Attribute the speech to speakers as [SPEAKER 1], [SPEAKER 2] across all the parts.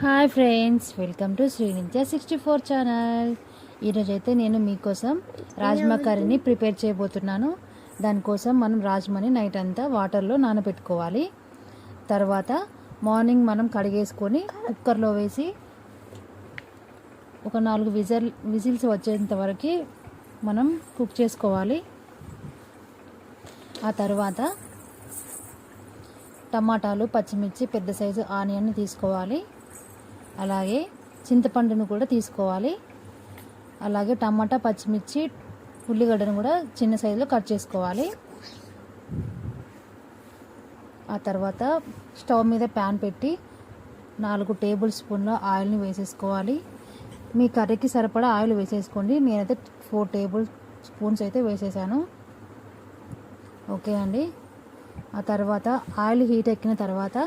[SPEAKER 1] Hi friends, welcome to Srinitya 64 channel. ఈరోజైతే నేను మీకోసం రాజ్మా కర్రీని ప్రిపేర్ చేయబోతున్నాను. దానికోసం మనం రాజ్మాని నైట్ అంతా వాటర్లో నానబెట్టుకోవాలి. తర్వాత మార్నింగ్ మనం కడిగేసుకొని కుక్కర్లో వేసి ఒక 4 విజిల్స్ వచ్చేంత వరకు మనం కుక్ చేసుకోవాలి. ఆ తర్వాత టమాటాలు, పచ్చిమిర్చి, పెద్ద సైజు ఆనియన్ని తీసుకోవాలి. అలాగే చింతపండును కూడా తీసుకోవాలి. అలాగే టమాటా, పచ్చిమిర్చి, ఉల్లిగడ్డను కూడా చిన్న సైజులో కట్ చేసుకోవాలి. ఆ తర్వాత స్టవ్ మీద ప్యాన్ పెట్టి 4 టేబుల్ స్పూన్ల ఆయిల్ని వేసేసుకోవాలి. మీ కర్రీకి సరిపడా ఆయిల్ వేసేసుకోండి. నేనైతే 4 టేబుల్ స్పూన్స్ అయితే వేసేసాను. ఓకే అండి. ఆ తర్వాత ఆయిల్ హీట్ ఎక్కిన తర్వాత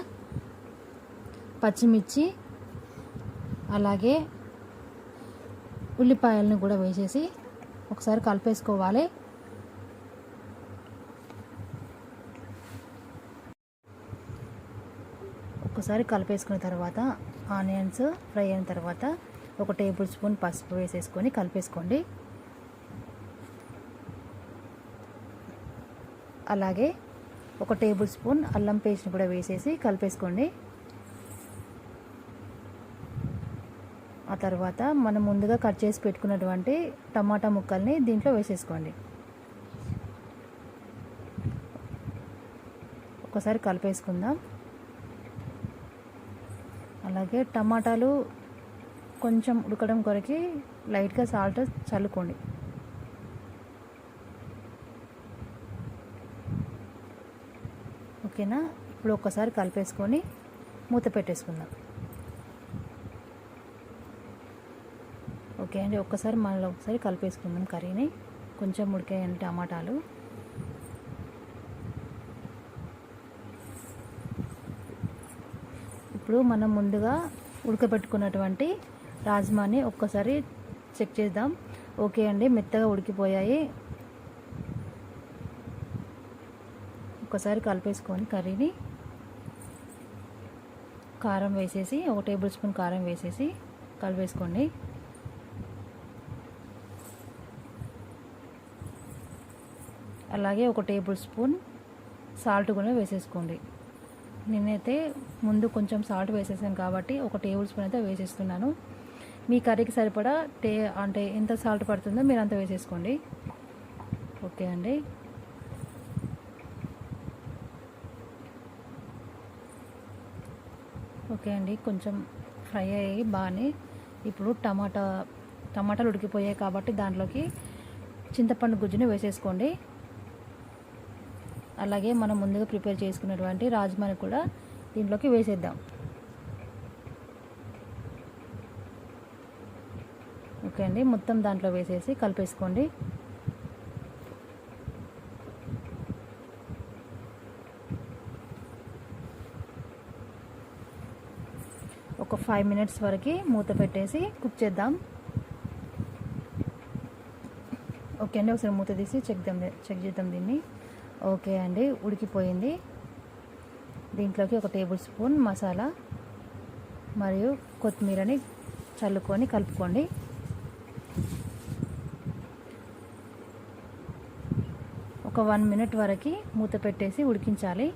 [SPEAKER 1] పచ్చిమిర్చి అలాగే ఉల్లిపాయలను కూడా వేసేసి ఒకసారి కలిపేసుకోవాలి. ఒకసారి కలిపేసుకున్న తర్వాత ఆనియన్స్ ఫ్రై అయిన తర్వాత 1 టేబుల్ స్పూన్ పసుపు వేసేసుకొని కలిపేసుకోండి. అలాగే 1 టేబుల్ స్పూన్ అల్లం పేస్ట్ని కూడా వేసేసి కలిపేసుకోండి. ఆ తర్వాత మనం ముందుగా కట్ చేసి పెట్టుకున్నటువంటి టమాటా ముక్కల్ని దీంట్లో వేసేసుకోండి. ఒకసారి కలిపేసుకుందాం. అలాగే టమాటాలు కొంచెం ఉడకడం కొరకు లైట్గా సాల్ట్ చల్లుకోండి. ఓకేనా? ఇప్పుడు ఒక్కసారి కలిపేసుకొని మూత పెట్టేసుకుందాం. ఓకే అండి. ఒక్కసారి మళ్ళీ ఒకసారి కలిపేసుకుందాం కర్రీని. కొంచెం ఉడికాయండి టమాటాలు. ఇప్పుడు మనం ముందుగా ఉడకబెట్టుకున్నటువంటి రాజ్మాని ఒక్కసారి చెక్ చేద్దాం. ఓకే అండి, మెత్తగా ఉడికిపోయాయి. ఒక్కసారి కలిపేసుకొని కర్రీని కారం వేసేసి 1 టేబుల్ స్పూన్ కారం వేసేసి కలిపేసుకోండి. అలాగే 1 టేబుల్ స్పూన్ సాల్ట్ కూడా వేసేసుకోండి. నేనైతే ముందు కొంచెం సాల్ట్ వేసేసాను కాబట్టి 1 టేబుల్ స్పూన్ అయితే వేసేస్తున్నాను. మీ కర్రీకి సరిపడా అంటే ఎంత సాల్ట్ పడుతుందో మీరు అంత వేసేసుకోండి. ఓకే అండి. ఓకే అండి, కొంచెం ఫ్రై అయ్యి బాగానే. ఇప్పుడు టమాటాలు ఉడికిపోయాయి కాబట్టి దాంట్లోకి చింతపండు గుజ్జుని వేసేసుకోండి. అలాగే మనం ముందుగా ప్రిపేర్ చేసుకున్నటువంటి రాజ్మాని కూడా దీంట్లోకి వేసేద్దాం. ఓకే అండి, మొత్తం దాంట్లో వేసేసి కలిపేసుకోండి. ఒక 5 మినిట్స్ వరకు మూత పెట్టేసి కుక్ చేద్దాం. ఓకే అండి, ఒకసారి మూత తీసి చెక్ చేద్దాం దీన్ని. ఓకే అండి, ఉడికిపోయింది. దీంట్లోకి 1 టేబుల్ స్పూన్ మసాలా మరియు కొత్తిమీరని చల్లుకొని కలుపుకోండి. ఒక 1 మినిట్ వరకు మూత పెట్టేసి ఉడికించాలి.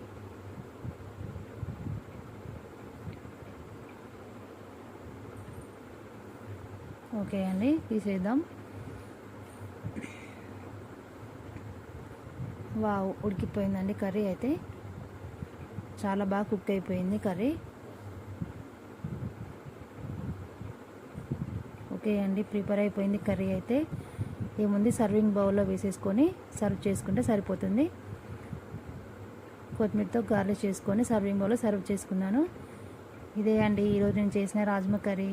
[SPEAKER 1] ఓకే అండి, తీసేద్దాం. వావ్, ఉడికిపోయిందండి కర్రీ. అయితే చాలా బాగా కుక్ అయిపోయింది కర్రీ. ఓకే అండి, ప్రిపేర్ అయిపోయింది కర్రీ. అయితే ఏముంది, సర్వింగ్ బౌల్లో వేసేసుకొని సర్వ్ చేసుకుంటే సరిపోతుంది. కొత్తిమీరతో గార్నిష్ చేసుకొని సర్వింగ్ బౌల్లో సర్వ్ చేసుకున్నాను. ఇదే అండి ఈరోజు నేను చేసిన రాజ్మా కర్రీ.